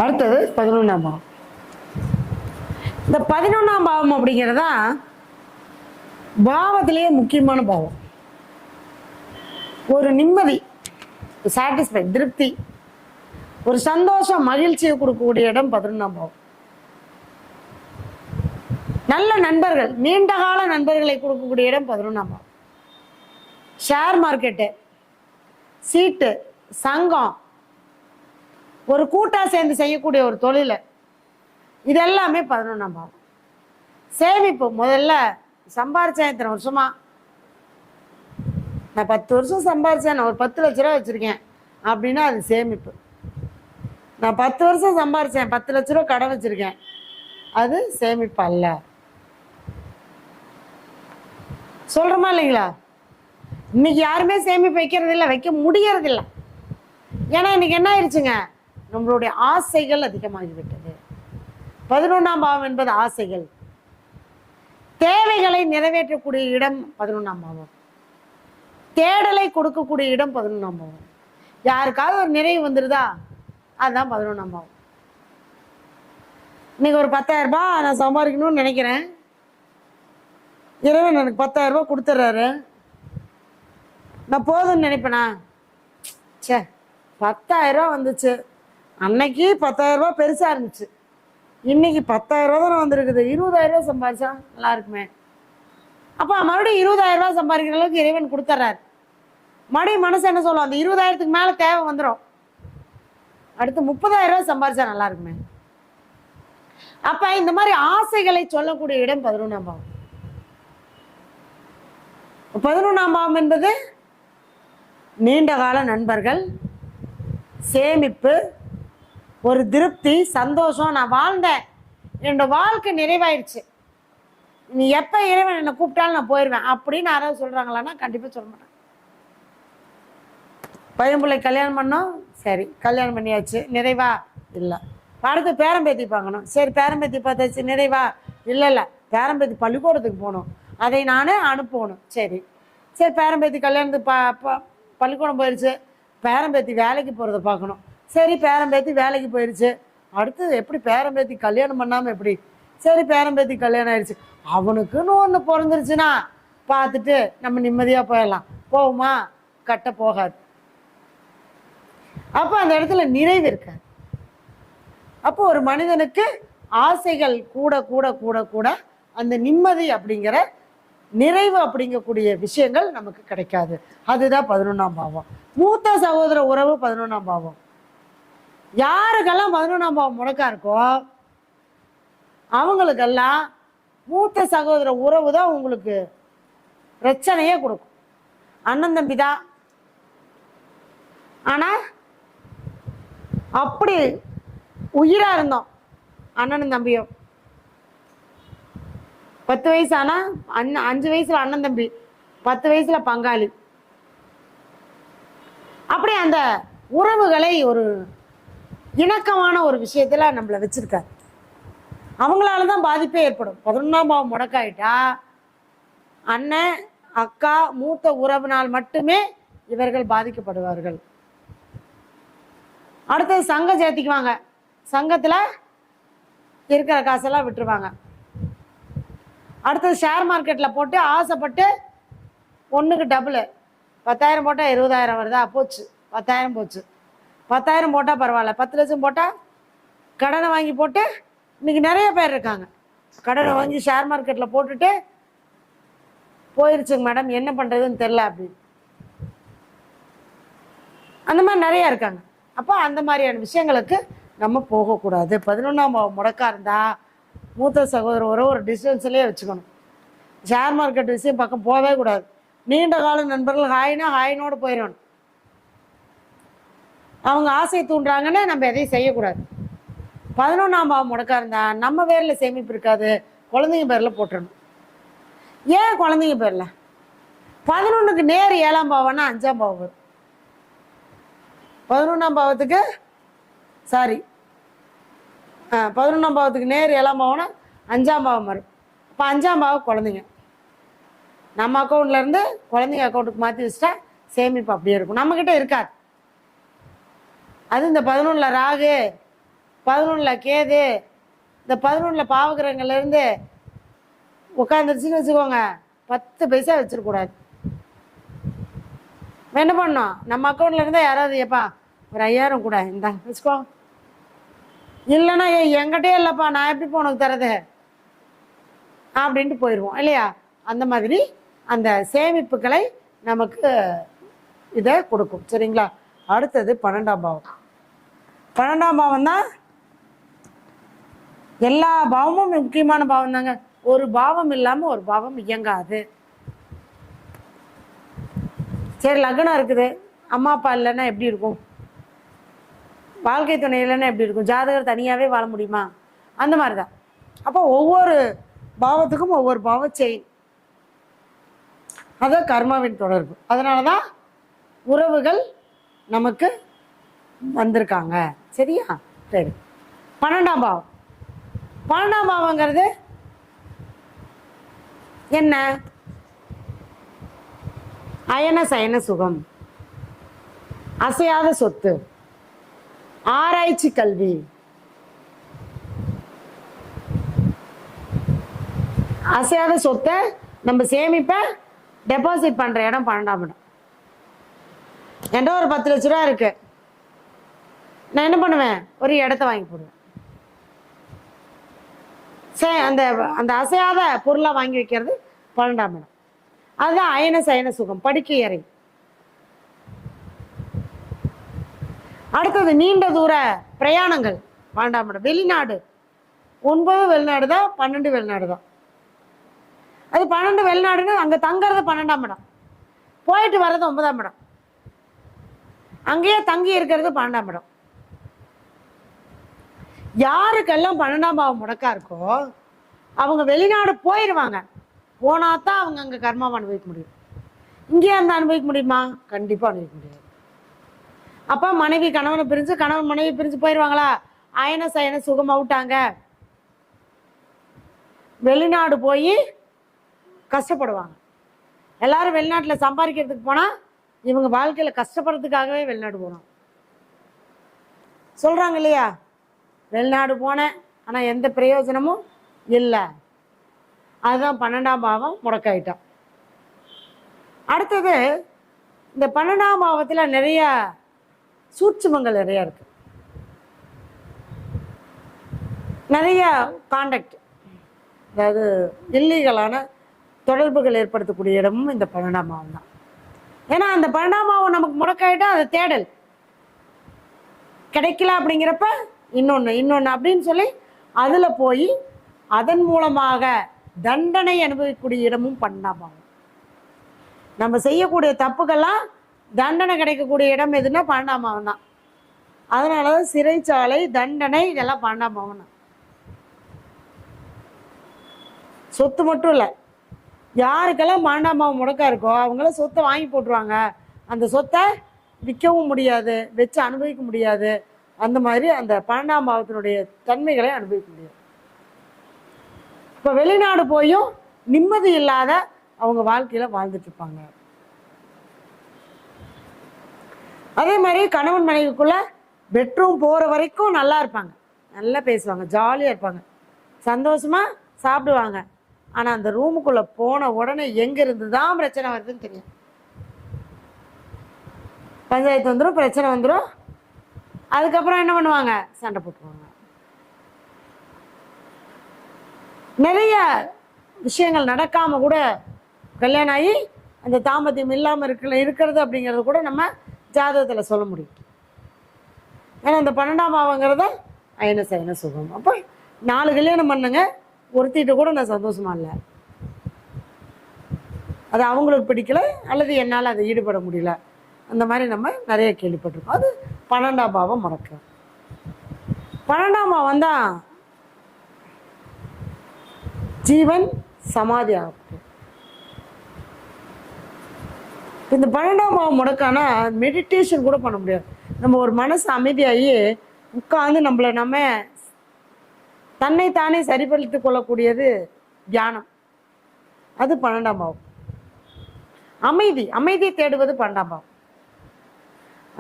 அடுத்தது 11ஆம் பாவம். இந்த 11ஆம் பாவம் அப்படிங்கிறதா பாவத்திலேயே முக்கியமான பாவம். ஒரு நிம்மதி, சாட்டிஸ்ஃபை, திருப்தி, ஒரு சந்தோஷம், மகிழ்ச்சியை கொடுக்கக்கூடிய இடம் 11ஆம் பாவம். நல்ல நண்பர்கள், நீண்ட கால நண்பர்களை கொடுக்கக்கூடிய இடம் 11ஆம் பாவம். ஷேர் மார்க்கெட்டு, சீட்டு, சங்கம், ஒரு கூட்டா சேர்ந்து செய்யக்கூடிய ஒரு தொழில், இது எல்லாமே 11ஆம் பாவம். சேமிப்பு, முதல்ல சம்பாரிச்சேன் இத்தனை வருஷமா, நான் 10 வருஷம் சம்பாரிச்சேன், நான் ஒரு 10 லட்ச ரூபா வச்சிருக்கேன் அப்படின்னா அது சேமிப்பு. நான் 10 வருஷம் சம்பாரிச்சேன், 10 லட்ச ரூபா கடன் வச்சிருக்கேன், அது சேமிப்பு அல்ல. சொல்றோமா இல்லைங்களா? இன்னைக்கு யாருமே சேமிப்பு வைக்கிறது இல்லை, வைக்க முடியறது இல்லை. ஏன்னா இன்னைக்கு என்ன ஆயிடுச்சுங்க, நம்மளுடைய ஆசைகள் அதிகமாகிவிட்டது. 11ஆம் பாவம் என்பது ஆசைகள், தேவைகளை நிறைவேற்றக்கூடிய இடம் 11ஆம் பாவம், தேடலை கொடுக்கக்கூடிய இடம் 11ஆம் பாவம். யாருக்காவது ஒரு நிறைவு வந்துருதா, அதுதான் 11ஆம் பாவம். இன்னைக்கு ஒரு 10,000 ரூபாய் நான் சம்பாதிக்கணும்னு நினைக்கிறேன், இறைவன் எனக்கு 10,000 ரூபாய் கொடுத்துட்றாரு, நான் போதும்னு நினைப்பேனா? சே, 10,000 ரூபா வந்துச்சு, அன்னைக்கு 10,000 ரூபா பெருசா இருந்துச்சு, இன்னைக்கு 10,000 ரூபா தானே வந்திருக்குது, 20,000 ரூபா சம்பாதிச்சா நல்லா இருக்குமே. அப்போ மறுபடியும் 20,000 ரூபா சம்பாதிக்கிற அளவுக்கு இறைவன் கொடுத்துட்றாரு. மறுபடியும் மனசு என்ன சொல்லும், அந்த 20,000க்கு மேலே தேவை வந்துடும், அடுத்து 30,000 ரூபா சம்பாதிச்சா நல்லா இருக்குமே. அப்ப இந்த மாதிரி ஆசைகளை சொல்லக்கூடிய இடம் 11ஆம் பாவம். 11ஆம் பாவம் என்பது நீண்ட கால நண்பர்கள், சேமிப்பு, ஒரு திருப்தி, சந்தோஷம். நான் வாழ்ந்தேன், என்னோட வாழ்க்கை நிறைவாயிருச்சு, நீ எப்ப இறைவன் என்னை கூப்பிட்டாலும் நான் போயிடுவேன் அப்படின்னு யாராவது சொல்றாங்களான்னா கண்டிப்பா சொல்ல மாட்டேன். பையன்பிள்ளை கல்யாணம் பண்ணோம், சரி கல்யாணம் பண்ணியாச்சு, நிறைவா? இல்லை. அடுத்து பேரம்பேத்தி பார்க்கணும், சரி பேரம்பேத்தி பார்த்தாச்சு, நிறைவா? இல்லை இல்லை, பேரம்பேத்தி பள்ளிக்கூடத்துக்கு போகணும், அதை நானே அனுப்பணும், சரி சரி பேரம்பேத்தி கல்யாணத்துக்கு பள்ளிக்கூடம் போயிடுச்சு, பேரம்பேத்தி வேலைக்கு போகிறத பார்க்கணும், சரி பேரம்பேத்தி வேலைக்கு போயிடுச்சு, அடுத்து எப்படி பேரம்பேத்தி கல்யாணம் பண்ணாமல் எப்படி? சரி பேரம்பேத்தி கல்யாணம் ஆயிடுச்சு, அவனுக்குன்னு ஒன்று பிறந்துருச்சுன்னா பார்த்துட்டு நம்ம நிம்மதியாக போயிடலாம். போகுமா? கட்ட போகாது. அப்போ அந்த இடத்துல நிறைவு இருக்காது. அப்போ ஒரு மனிதனுக்கு ஆசைகள் கூட கூட கூட கூட அந்த நிம்மதி அப்படிங்கிற நிறைவு அப்படிங்கக்கூடிய விஷயங்கள் நமக்கு கிடைக்காது. அதுதான் 11ஆம் பாவம். மூத்த சகோதர உறவு 11ஆம் பாவம். யாருக்கெல்லாம் 11ஆம் பாவம் முடக்கா இருக்கோ அவங்களுக்கெல்லாம் மூத்த சகோதர உறவு தான் உங்களுக்கு பிரச்சனையே கொடுக்கும். அண்ணன் தம்பி தான், ஆனா அப்படி உயிரா இருந்தோம் அண்ணனும் தம்பியும். 10 வயசு ஆனா 5 வயசுல அண்ணன் தம்பி, 10 வயசுல பங்காளி. அப்படி அந்த உறவுகளை ஒரு இணக்கமான ஒரு விஷயத்துல நம்மள வச்சிருக்காரு. அவங்களாலதான் பாதிப்பே ஏற்படும். 11ஆம் பாவம் முடக்காயிட்டா அண்ணன் அக்கா மூத்த உறவினால் மட்டுமே இவர்கள் பாதிக்கப்படுவார்கள். அடுத்தது சங்கம் சேர்த்திக்குவாங்க, சங்கத்துல இருக்கிற காசெல்லாம் விட்டுருவாங்க. அடுத்தது ஷேர் மார்க்கெட்ல போட்டு ஆசைப்பட்டு ஒண்ணுக்கு டபுள், 10,000 போட்டா 20,000 வருதா, போச்சு 10,000 போச்சு. 10,000 போட்டா பரவாயில்ல, 10 லட்சம் போட்டா கடனை வாங்கி போட்டு இன்னைக்கு நிறைய பேர் இருக்காங்க. கடனை வாங்கி ஷேர் மார்க்கெட்ல போட்டுட்டு போயிருச்சுங்க மேடம், என்ன பண்றதுன்னு தெரியல அப்படின்னு, அந்த மாதிரி நிறைய இருக்காங்க. அப்போ அந்த மாதிரியான விஷயங்களுக்கு நம்ம போகக்கூடாது. 11ஆம் பாவம் முடக்கா இருந்தா மூத்த சகோதர ஒரு டிஸ்டன்ஸ்லேயே வச்சுக்கணும். ஷேர் மார்க்கெட் விஷயம் பக்கம் போகவே கூடாது. நீண்ட கால நண்பர்கள் ஹாய்னா ஹாயினோடு போயிடணும். அவங்க ஆசை தூண்டுறாங்கன்னு நம்ம எதையும் செய்யக்கூடாது. 11ஆம் பாவம் முடக்கா இருந்தா நம்ம பேர்ல சேமிப்பு இருக்காது, குழந்தைங்க பேர்ல போட்டுடணும். ஏன் குழந்தைங்க பேர்ல? 11க்கு நேர் 7ஆம் பாவம்னா 5ஆம் பாவம் வரும். 11ஆம் பாவத்துக்கு சாரி 11ஆம் பாவத்துக்கு நேர் 7ஆம் பாவம்னா 5ஆம் பாவம் வரும். இப்போ 5ஆம் பாவம் குழந்தைங்க. நம்ம அக்கௌண்ட்ல இருந்து குழந்தைங்க அக்கௌண்ட்டுக்கு மாற்றி வச்சுட்டா சேமிப்பு அப்படியே இருக்கும், நம்மக்கிட்ட இருக்காது. அது இந்த 11ல் ராகு 11ல் கேது, இந்த 11ல் பாவகிரகங்கள்லேருந்து உட்காந்துருச்சுன்னு வச்சுக்கோங்க, 10 பைசா வச்சிடக்கூடாது. என்ன பண்ணோம், நம்ம அக்கௌண்ட்டில் இருந்தால் யாராவது ஏப்பா ஒரு 5000 கூட இந்தா வச்சுக்கோ, இல்லைன்னா என்கிட்டே இல்லைப்பா நான் எப்படி உனக்கு தரது அப்படின்ட்டு போயிடுவோம் இல்லையா. அந்த மாதிரி அந்த சேமிப்புகளை நமக்கு இதை கொடுக்கும். சரிங்களா. அடுத்தது 12ஆம் பாவம். 12ஆம் பாவம் தான் எல்லா பாவமும் முக்கியமான பாவம் தாங்க. ஒரு பாவம் இல்லாமல் ஒரு பாவம் இயங்காது. சரி, லக்னம் இருக்குது, அம்மா அப்பா இல்லைன்னா எப்படி இருக்கும், வாழ்க்கை துணை இல்லைன்னா எப்படி இருக்கும், ஜாதகர் தனியாகவே வாழ முடியுமா, அந்த மாதிரி தான். அப்போ ஒவ்வொரு பாவத்துக்கும் ஒவ்வொரு பாவம் செயின், அதான் கர்மாவின் தொடர்பு. அதனால தான் உறவுகள் நமக்கு வந்திருக்காங்க. சரியா. சரி, 12ஆம் பாவம். 12ஆம் பாவங்கிறது என்ன, அயன சயன சுகம், அசையாத சொத்து, ஆராய்ச்சி கல்வி, அசையாத சொத்தை நம்ம சேமிப்பை டெபாசிட் பண்ணுற இடம் 12ஆம் இடம். என்கிட்ட ஒரு 10 லட்ச ரூபா இருக்கு, நான் என்ன பண்ணுவேன், ஒரு இடத்த வாங்கி போடுவேன். அந்த அந்த அசையாத பொருளாக வாங்கி வைக்கிறது 12ஆம் இடம். அதுதான் அயன சயன சுகம், படுக்கை அறை. அடுத்தது நீண்ட தூர பிரயாணங்கள் 12ஆம் இடம். வெளிநாடு 9 வெளிநாடு தான், 12 வெளிநாடு தான். அது 12 வெளிநாடுன்னு அங்கே தங்குறது 12ஆம் இடம், போயிட்டு வர்றது 9ஆம் இடம், அங்கேயே தங்கி இருக்கிறது 12ஆம் இடம். யாருக்கெல்லாம் 12ஆம் பாவம் முடக்கா இருக்கோ அவங்க வெளிநாடு போயிடுவாங்க. போனால் தான் அவங்க அங்கே கர்மாவை அனுபவிக்க முடியும். இங்கேயே அந்த அனுபவிக்க முடியுமா, கண்டிப்பாக அனுபவிக்க முடியாது. அப்போ மனைவி கணவனை பிரிஞ்சு, கணவன் மனைவி பிரிஞ்சு போயிடுவாங்களா, அயன சயன சுகம் அவுட்டாங்க. வெளிநாடு போய் கஷ்டப்படுவாங்க. எல்லாரும் வெளிநாட்டில் சம்பாதிக்கிறதுக்கு போனால் இவங்க வாழ்க்கையில் கஷ்டப்படுறதுக்காகவே வெளிநாடு போகணும் சொல்கிறாங்க இல்லையா. வெளிநாடு போனேன் ஆனால் எந்த பிரயோஜனமும் இல்லை. அதுதான் 12ஆம் பாவம் முடக்காயிட்டான். அடுத்தது இந்த 12ஆம் பாவத்தில் நிறைய சூட்சுமங்கள் நிறையா இருக்குது. நிறைய கான்டாக்ட், அதாவது இல்லீகலான தொடர்புகள் ஏற்படுத்தக்கூடிய இடமும் இந்த 12ஆம் பாவம் தான். ஏன்னா அந்த 12ஆம் பாவம் நமக்கு முடக்காயிட்டா அது தேடல் கிடைக்கல, அப்படிங்கிறப்ப இன்னொன்று அப்படின்னு சொல்லி அதில் போய் அதன் மூலமாக தண்டனை அனுபவிக்கக்கூடிய இடமும் 12ஆம் பாவம். நம்ம செய்யக்கூடிய தப்புக்கெல்லாம் தண்டனை கிடைக்கக்கூடிய இடம் எதுன்னா 12ஆம் பாவம் தான். அதனால தான் சிறைச்சாலை, தண்டனை இதெல்லாம் 12ஆம் பாவம் தான். சொத்து மட்டும் இல்லை, யாருக்கெல்லாம் 12ஆம் பாவம் முடக்கா இருக்கோ அவங்களாம் சொத்தை வாங்கி போட்டுருவாங்க. அந்த சொத்தை விற்கவும் முடியாது, வச்சு அனுபவிக்க முடியாது. அந்த மாதிரி அந்த 12ஆம் பாவத்தினுடைய தன்மைகளை அனுபவிக்க முடியாது. இப்போ வெளிநாடு போயும் நிம்மதி இல்லாத அவங்க வாழ்க்கையில் வாழ்ந்துட்டு இருப்பாங்க. அதே மாதிரி கணவன் மனைவிக்குள்ள பெட்ரூம் போகிற வரைக்கும் நல்லா இருப்பாங்க, நல்லா பேசுவாங்க, ஜாலியாக இருப்பாங்க, சந்தோஷமாக சாப்பிடுவாங்க. ஆனால் அந்த ரூமுக்குள்ளே போன உடனே எங்கேருந்து தான் பிரச்சனை வருதுன்னு தெரியும். பஞ்சாயத்து வந்துடும், பிரச்சனை வந்துடும். அதுக்கப்புறம் என்ன பண்ணுவாங்க, சண்டை போட்டுருவாங்க. நிறைய விஷயங்கள் நடக்காமல் கூட கல்யாணம் ஆகி அந்த தாம்பத்தியம் இல்லாமல் இருக்கிறது அப்படிங்கிறது கூட நம்ம ஜாதகத்தில் சொல்ல முடியும். ஏன்னா அந்த 12ஆம் பாவங்கிறத அயன சயன சுகம். அப்போ 4 கல்யாணம் பண்ணுங்க, ஒருத்திட்டு கூட நான் சந்தோஷமா இல்லை, அது அவங்களுக்கு பிடிக்கல அல்லது என்னால் அதை ஈடுபட முடியல, அந்த மாதிரி நம்ம நிறைய கேள்விப்பட்டிருக்கோம். அது 12ஆம் பாவம் முடக்கு. 12ஆம் பாவம் தான் ஜீவன் சமாதி ஆகும். இந்த 12ஆம் பாவம் முடக்கானா மெடிடேஷன் கூட பண்ண முடியாது. நம்ம ஒரு மனசு அமைதியாகி உட்காந்து நம்ம தன்னைத்தானே சரிப்படுத்தி கொள்ளக்கூடியது தியானம். அது 12ஆம் பாவம். அமைதியை தேடுவது 12ஆம் பாவம்.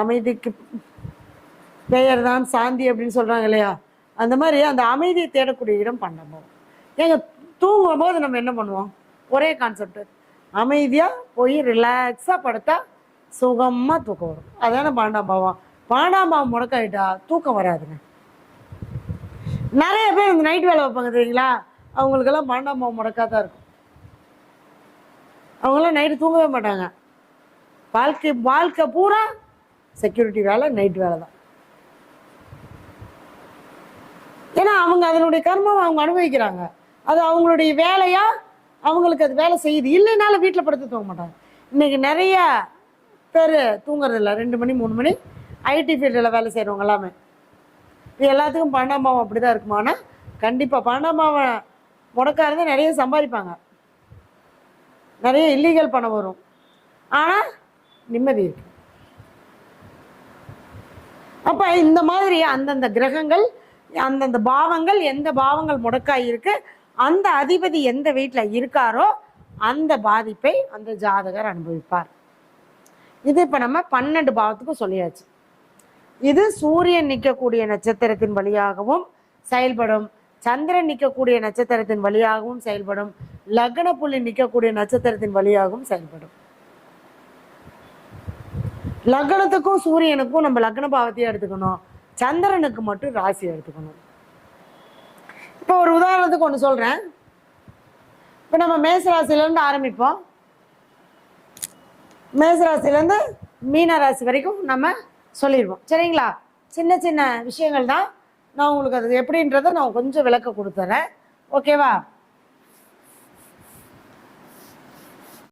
அமைதிக்கு பெயர் தான் சாந்தி அப்படின்னு சொல்கிறாங்க இல்லையா, அந்த மாதிரி அந்த அமைதியை தேடக்கூடிய இடம் பன்னெண்டாம் பாவம். ஏங்க தூங்கும் போது நம்ம என்ன பண்ணுவோம்? ஒரே கான்செப்ட், அமைதியாக போய் ரிலாக்ஸாக படுத்தா சுகமாக தூக்கம் வரும். அதான பன்னெண்டாம் பாவம். பன்னெண்டாம் பாவம் முடக்காயிட்டா தூக்கம் வராதுங்க. நிறைய பேர் இந்த நைட் வேலை வைப்பாங்க தெரியுங்களா, அவங்களுக்கெல்லாம் பன்னெண்டாம் பாவம் முடக்காதான் இருக்கும். அவங்களாம் நைட்டு தூங்கவே மாட்டாங்க. வாழ்க்கை பூரா செக்யூரிட்டி வேலை, நைட் வேலை தான். ஏன்னா அவங்க அதனுடைய கர்மம் அவங்க அனுபவிக்கிறாங்க. அது அவங்களுடைய வேலையா, அவங்களுக்கு அது வேலை செய்யுது. இல்லைனாலும் வீட்டில் படுத்து தூங்க மாட்டாங்க. இன்னைக்கு நிறைய பேர் தூங்குறதில்ல. 2 மணி 3 மணி ஐடி ஃபீல்டில் வேலை செய்கிறவங்க எல்லாமே. இது எல்லாத்துக்கும் பன்னெண்டாம் பாவம் அப்படி தான் இருக்குமானா கண்டிப்பாக பன்னெண்டாம் பாவம் முடக்கா இருந்தால் நிறைய சம்பாதிப்பாங்க, நிறைய இல்லீகல் பணம் வரும், ஆனால் நிம்மதி இருக்கு. அப்போ இந்த மாதிரி அந்தந்த கிரகங்கள், அந்தந்த பாவங்கள், எந்த பாவங்கள் முடக்காய் இருக்கு, அந்த அதிபதி எந்த வீட்டில் இருக்காரோ அந்த பாதிப்பை அந்த ஜாதகர் அனுபவிப்பார். இது இப்போ நம்ம 12 பாவத்துக்கும் சொல்லியாச்சு. இது சூரியன் நிற்கக்கூடிய நட்சத்திரத்தின் வழியாகவும் செயல்படும், சந்திரன் நிற்கக்கூடிய நட்சத்திரத்தின் வழியாகவும் செயல்படும், லக்ன புள்ளி நிற்கக்கூடிய நட்சத்திரத்தின் வழியாகவும் செயல்படும். லக்னத்துக்கும் சூரியனுக்கும் நம்ம லக்ன பாவத்தையும் எடுத்துக்கணும், சந்திரனுக்கு மட்டும் ராசி எடுத்துக்கணும். இப்போ ஒரு உதாரணத்துக்கு ஒன்று சொல்கிறேன். இப்போ நம்ம மேசராசிலேருந்து ஆரம்பிப்போம். மேசராசிலேருந்து மீன ராசி வரைக்கும் நம்ம சொல்லிடுவோம், சரிங்களா? சின்ன சின்ன விஷயங்கள் தான். நான் உங்களுக்கு அது எப்படின்றத நான் கொஞ்சம் விளக்க கொடுத்துறேன், ஓகேவா?